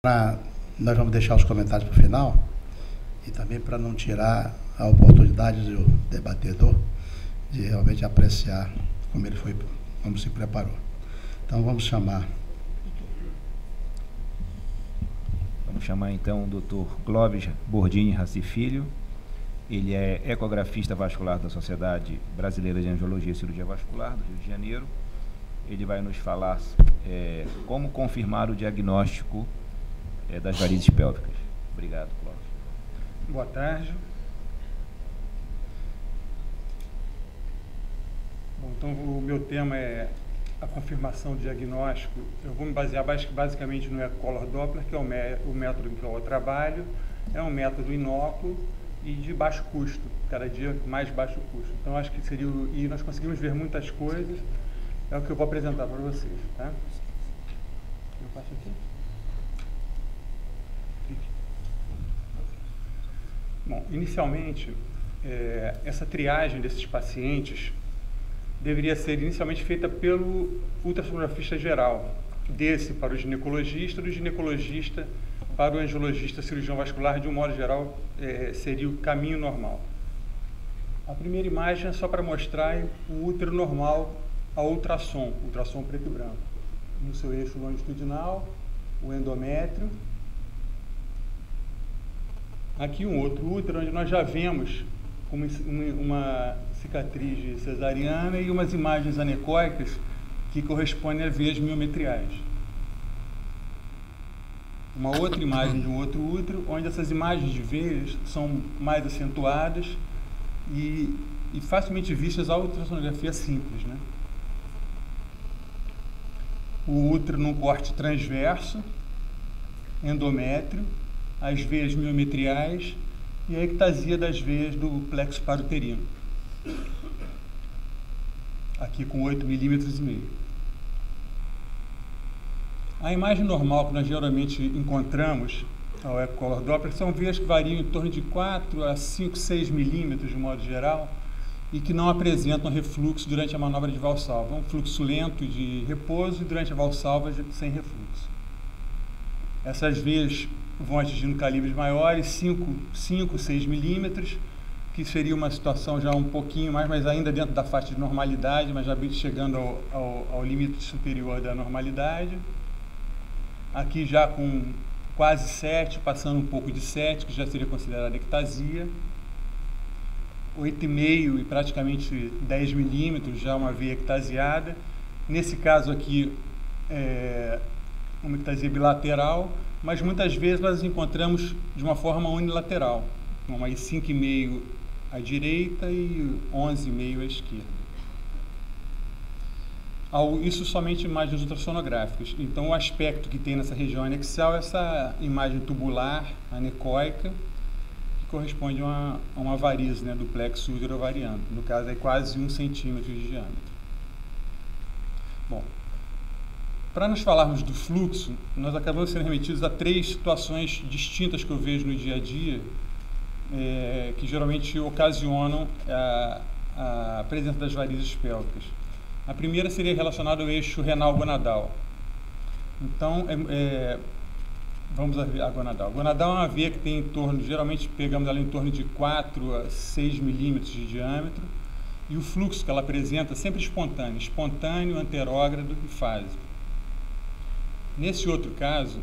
Nós vamos deixar os comentários para o final, e também para não tirar a oportunidade do debatedor de realmente apreciar como ele foi, como se preparou. Então vamos chamar então o Dr. Clóvis Bordini Raci Filho. Ele é ecografista vascular da Sociedade Brasileira de Angiologia e Cirurgia Vascular do Rio de Janeiro. Ele vai nos falar como confirmar o diagnóstico das varizes pélvicas. Obrigado, Clóvis. Boa tarde. Bom, então o meu tema é a confirmação do diagnóstico. Eu vou me basear basicamente no Echocolor Doppler, que é o método em que eu trabalho. É um método inócuo e de baixo custo, cada dia mais baixo custo. Então acho que seria, e nós conseguimos ver muitas coisas, é o que eu vou apresentar para vocês, tá? Eu passo aqui. Bom, inicialmente, essa triagem desses pacientes deveria ser inicialmente feita pelo ultrassonografista geral, desse para o ginecologista, do ginecologista para o angiologista cirurgião vascular. De um modo geral, seria o caminho normal. A primeira imagem é só para mostrar o útero normal a ultrassom preto e branco. No seu eixo longitudinal, o endométrio. Aqui um outro útero, onde nós já vemos uma cicatriz de cesariana e umas imagens anecoicas que correspondem a veias miometriais. Uma outra imagem de um outro útero, onde essas imagens de veias são mais acentuadas e facilmente vistas à ultrassonografia simples, né? O útero num corte transverso, endométrio, as veias miometriais e a ectasia das veias do plexo paruterino. Aqui com 8,5 mm. A imagem normal que nós geralmente encontramos ao Echocolor Doppler são veias que variam em torno de 4 a 5, 6 milímetros de modo geral e que não apresentam refluxo durante a manobra de valsalva. É um fluxo lento de repouso e durante a valsalva sem refluxo. Essas veias vão atingindo calibres maiores, 5, 6 milímetros, que seria uma situação já um pouquinho mais, mas ainda dentro da faixa de normalidade, mas já chegando ao limite superior da normalidade. Aqui já com quase 7, passando um pouco de 7, que já seria considerada ectasia. 8,5 e praticamente 10 milímetros, já uma veia ectasiada. Nesse caso aqui, uma ectasia bilateral, mas muitas vezes nós encontramos de uma forma unilateral, uma 5,5 à direita e 11,5 à esquerda. Isso somente imagens ultrassonográficas. Então o aspecto que tem nessa região anexial é essa imagem tubular, anecoica, que corresponde a uma varize, né, do plexo útero-ovariano. No caso é quase 1 centímetro de diâmetro. Bom, para nós falarmos do fluxo, nós acabamos sendo remetidos a 3 situações distintas que eu vejo no dia a dia, que geralmente ocasionam a presença das varizes pélvicas. A primeira seria relacionada ao eixo renal-gonadal. Então, vamos ver a gonadal. A gonadal é uma veia que tem em torno, geralmente pegamos ela em torno de 4 a 6 milímetros de diâmetro, e o fluxo que ela apresenta é sempre espontâneo, anterógrado e fásico. Nesse outro caso,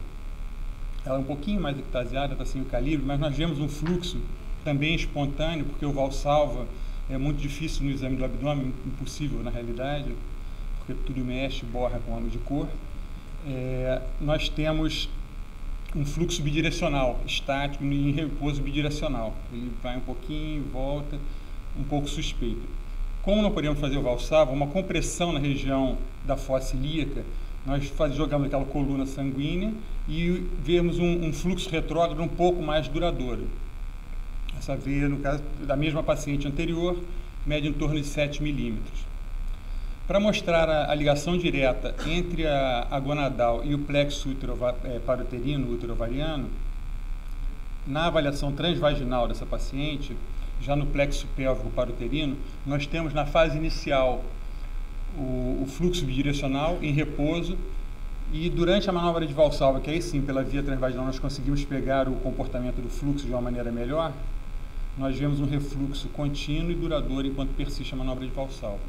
ela é um pouquinho mais ectasiada, está sem o calibre, mas nós vemos um fluxo também espontâneo, porque o valsalva é muito difícil no exame do abdômen, impossível na realidade, porque tudo mexe, borra com ângulo de cor. Nós temos um fluxo bidirecional, estático, em repouso bidirecional. Ele vai um pouquinho, volta, um pouco suspeito. Como não podemos fazer o valsalva, uma compressão na região da fossa ilíaca, nós jogamos aquela coluna sanguínea e vemos um fluxo retrógrado um pouco mais duradouro. Essa veia, no caso da mesma paciente anterior, mede em torno de 7 milímetros. Para mostrar a ligação direta entre a gonadal e o plexo paruterino, útero-ovariano, na avaliação transvaginal dessa paciente, já no plexo pélvico paruterino, nós temos na fase inicial o fluxo bidirecional em repouso E durante a manobra de Valsalva, que aí sim, pela via transvaginal, nós conseguimos pegar o comportamento do fluxo de uma maneira melhor, nós vemos um refluxo contínuo e duradouro enquanto persiste a manobra de Valsalva,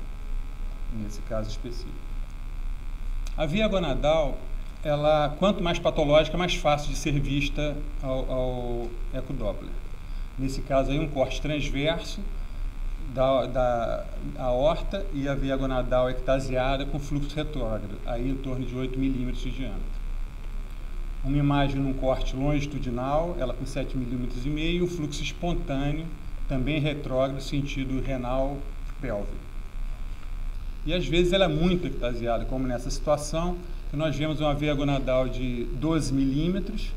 nesse caso específico. A via gonadal, ela, quanto mais patológica, mais fácil de ser vista ao ecodoppler. Nesse caso aí, um corte transverso da aorta e a veia gonadal ectasiada com fluxo retrógrado, aí em torno de 8 milímetros de diâmetro. Uma imagem num corte longitudinal, ela com 7,5 milímetros e um fluxo espontâneo, também retrógrado, sentido renal pélvico. E às vezes ela é muito ectasiada, como nessa situação, que nós vemos uma veia gonadal de 12 milímetros,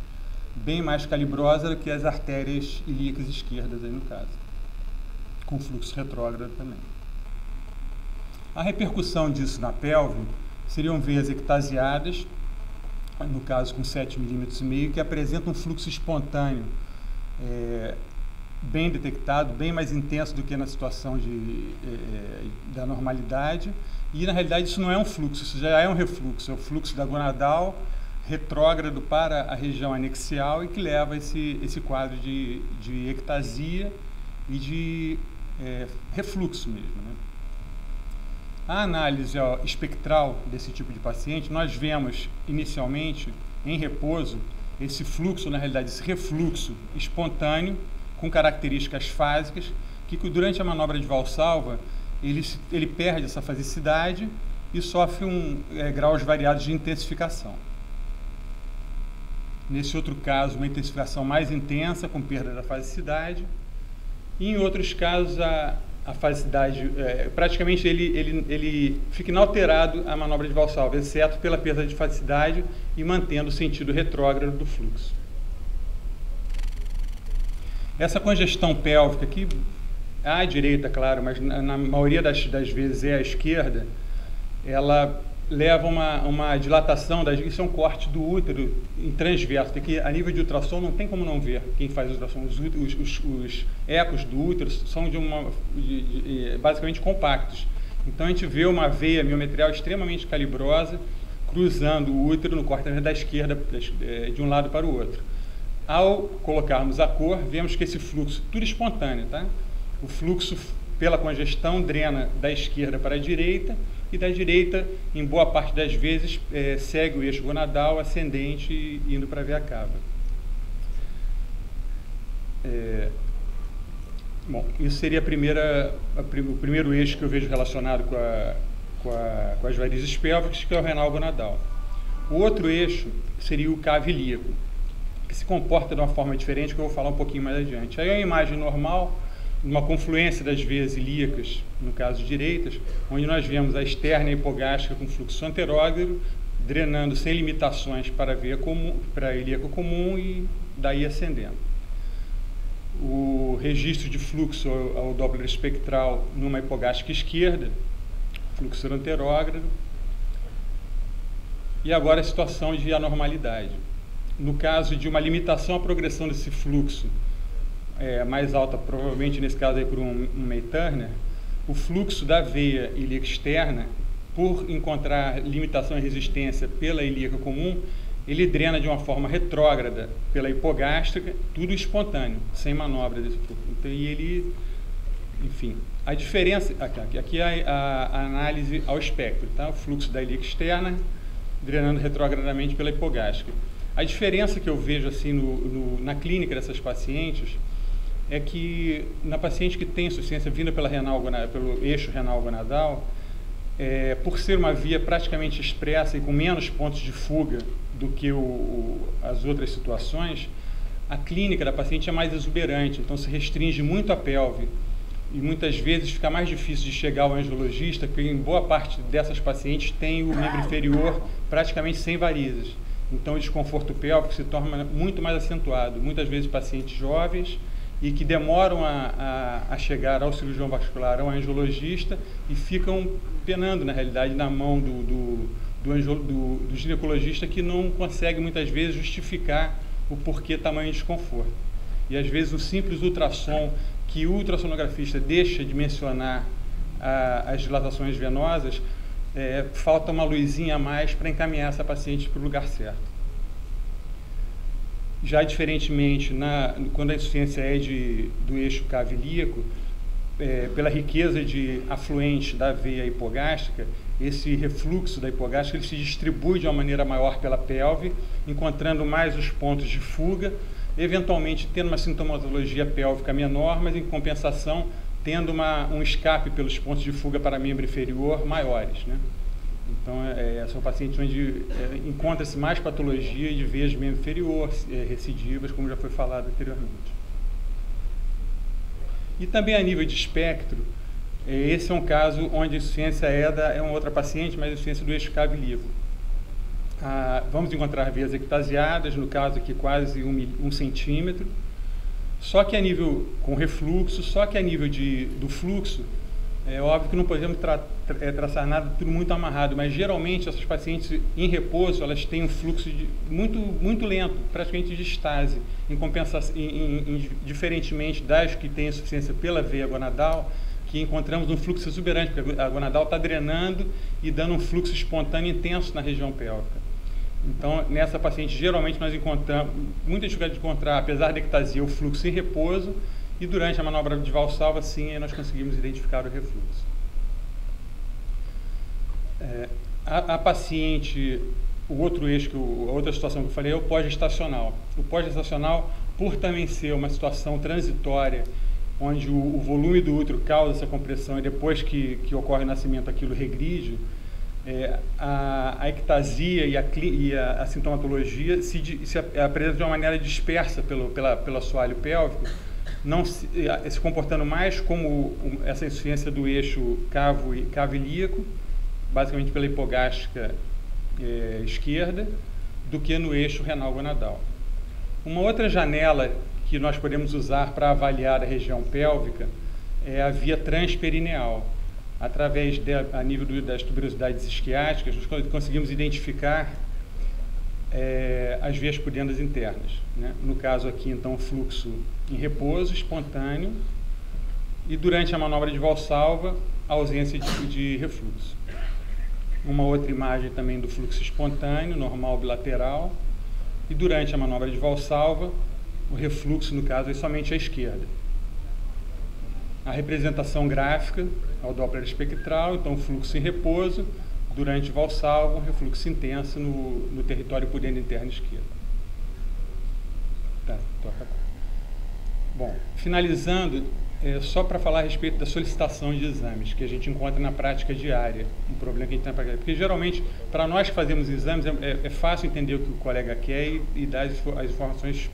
bem mais calibrosa do que as artérias ilíacas esquerdas aí no caso, com fluxo retrógrado também. A repercussão disso na pelve seriam veias ectasiadas, no caso com 7,5 milímetros, que apresentam um fluxo espontâneo bem detectado, bem mais intenso do que na situação da normalidade, e na realidade isso não é um fluxo, isso já é um refluxo, é o fluxo da gonadal retrógrado para a região anexial e que leva esse quadro de ectasia e de refluxo mesmo, né? A análise espectral desse tipo de paciente, nós vemos inicialmente em repouso esse fluxo, na realidade esse refluxo espontâneo com características fásicas que durante a manobra de Valsalva ele perde essa fasicidade e sofre graus variados de intensificação. Nesse outro caso, uma intensificação mais intensa com perda da fasicidade. E em outros casos, a fasicidade, praticamente ele fica inalterado a manobra de Valsalva, exceto pela perda de fasicidade e mantendo o sentido retrógrado do fluxo. Essa congestão pélvica aqui, à direita, claro, mas na maioria das vezes é à esquerda, ela leva uma dilatação, isso é um corte do útero em transverso, porque a nível de ultrassom não tem como não ver quem faz ultrassom. Os ecos do útero são basicamente compactos. Então a gente vê uma veia miometrial extremamente calibrosa cruzando o útero no corte da esquerda, de um lado para o outro. Ao colocarmos a cor, vemos que esse fluxo, tudo espontâneo, tá? O fluxo pela congestão drena da esquerda para a direita e da direita, em boa parte das vezes, segue o eixo gonadal ascendente indo para a veia cava. Bom, isso seria o primeiro eixo que eu vejo relacionado com as varizes pélvicas, que é o renal gonadal. O outro eixo seria o cavo ilíaco, que se comporta de uma forma diferente, que eu vou falar um pouquinho mais adiante. Aí é uma imagem normal, uma confluência das veias ilíacas, no caso direitas, onde nós vemos a externa hipogástrica com fluxo anterógrado, drenando sem limitações para a veia comum, para a ilíaca comum e daí ascendendo. O registro de fluxo ao Doppler espectral numa hipogástrica esquerda, fluxo anterógrado, e agora a situação de anormalidade. No caso de uma limitação à progressão desse fluxo, mais alta, provavelmente nesse caso aí por um May Turner, o fluxo da veia ilíaca externa, por encontrar limitação e resistência pela ilíaca comum, ele drena de uma forma retrógrada pela hipogástrica, tudo espontâneo, sem manobra desse fluxo. Então, e ele, enfim, a diferença, aqui é a análise ao espectro, tá? O fluxo da ilíaca externa, drenando retrogradamente pela hipogástrica. A diferença que eu vejo assim na clínica dessas pacientes é que na paciente que tem insuficiência vinda pelo eixo renal gonadal, por ser uma via praticamente expressa e com menos pontos de fuga do que as outras situações, a clínica da paciente é mais exuberante, então se restringe muito a pelve e muitas vezes fica mais difícil de chegar ao angiologista, porque em boa parte dessas pacientes tem o membro inferior praticamente sem varizes. Então o desconforto pélvico se torna muito mais acentuado, muitas vezes pacientes jovens e que demoram a chegar ao cirurgião vascular, ao angiologista, e ficam penando, na realidade, na mão do ginecologista, que não consegue muitas vezes justificar o porquê tamanho desconforto. E às vezes o simples ultrassom, que o ultrassonografista deixa de mencionar as dilatações venosas, falta uma luzinha a mais para encaminhar essa paciente para o lugar certo. Já diferentemente, quando a insuficiência é do eixo cavo ilíaco, pela riqueza de afluente da veia hipogástrica, esse refluxo da hipogástrica ele se distribui de uma maneira maior pela pelve, encontrando mais os pontos de fuga, eventualmente tendo uma sintomatologia pélvica menor, mas em compensação tendo um escape pelos pontos de fuga para membro inferior maiores, né? Então, são pacientes onde encontra-se mais patologia de veias de membro inferior, recidivas, como já foi falado anteriormente. E também a nível de espectro, esse é um caso onde a insuficiência é uma outra paciente, mas a insuficiência do eixo cavo ilíaco. Vamos encontrar veias ectasiadas, no caso aqui quase 1 centímetro, só que a nível com refluxo, só que a nível do fluxo, é óbvio que não podemos traçar nada tudo muito amarrado, mas geralmente essas pacientes em repouso, elas têm um fluxo muito lento, praticamente de estase, em compensação, diferentemente das que têm insuficiência pela veia gonadal, que encontramos um fluxo exuberante, porque a gonadal está drenando e dando um fluxo espontâneo intenso na região pélvica. Então, nessa paciente, geralmente nós encontramos, muita dificuldade de encontrar, apesar da ectasia, o fluxo em repouso, e durante a manobra de valsalva, sim, nós conseguimos identificar o refluxo. A paciente, o outro eixo, a outra situação que eu falei é o pós-gestacional. O pós-gestacional, por também ser uma situação transitória, onde o volume do útero causa essa compressão e depois que ocorre o nascimento aquilo regride, a ectasia e a sintomatologia se apresentam de uma maneira dispersa pelo assoalho pélvico, não se comportando mais como essa insuficiência do eixo cavo ilíaco, basicamente pela hipogástrica esquerda, do que no eixo renal gonadal. Uma outra janela que nós podemos usar para avaliar a região pélvica é a via transperineal. Através a nível das tuberosidades isquiáticas, nós conseguimos identificar as veias pudendras internas, né? No caso aqui, então, fluxo em repouso, espontâneo, e durante a manobra de valsalva, a ausência de refluxo. Uma outra imagem também do fluxo espontâneo, normal bilateral, e durante a manobra de valsalva, o refluxo, no caso, é somente à esquerda. A representação gráfica ao Doppler espectral, então fluxo em repouso, durante valsalva, um refluxo intenso no território pudendo interno esquerdo. Tá, toca. Bom, finalizando, só para falar a respeito da solicitação de exames, que a gente encontra na prática diária, um problema que a gente tem na prática. Porque geralmente, para nós que fazemos exames, é fácil entender o que o colega quer e dar as informações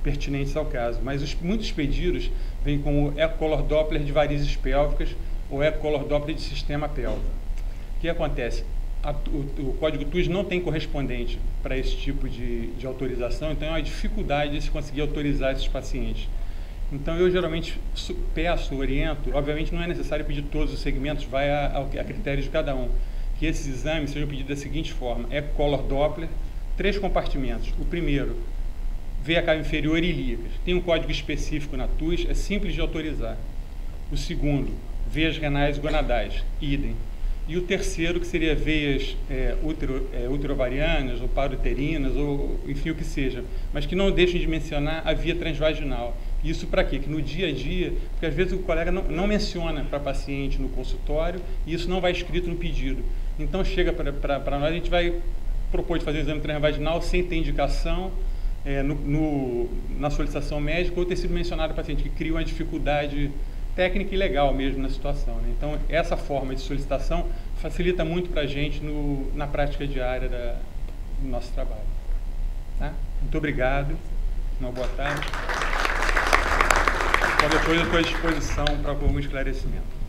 pertinentes ao caso, mas muitos pedidos vêm com o ecocolor Doppler de varizes pélvicas ou ecocolor Doppler de sistema pélvico. O que acontece? O código TUS não tem correspondente para esse tipo de autorização, então é uma dificuldade de se conseguir autorizar esses pacientes. Então eu geralmente peço, oriento, obviamente não é necessário pedir todos os segmentos, vai a critérios de cada um, que esses exames sejam pedidos da seguinte forma: ecocolor Doppler, 3 compartimentos. O primeiro, veia cava inferior e ilíacas. Tem um código específico na TUS, é simples de autorizar. O segundo, veias renais gonadais, idem. E o terceiro, que seria veias uterovarianas ou paruterinas, ou enfim, o que seja, mas que não deixem de mencionar a via transvaginal. Isso para quê? Que no dia a dia, porque às vezes o colega não menciona para paciente no consultório e isso não vai escrito no pedido. Então chega para nós, a gente vai propor de fazer um exame transvaginal sem ter indicação na solicitação médica ou ter sido mencionado ao paciente, que cria uma dificuldade técnica e legal mesmo na situação, né? Então, essa forma de solicitação facilita muito para a gente na prática diária do nosso trabalho. Tá? Muito obrigado. Uma boa tarde. Qualquer coisa, eu estou à disposição para algum esclarecimento.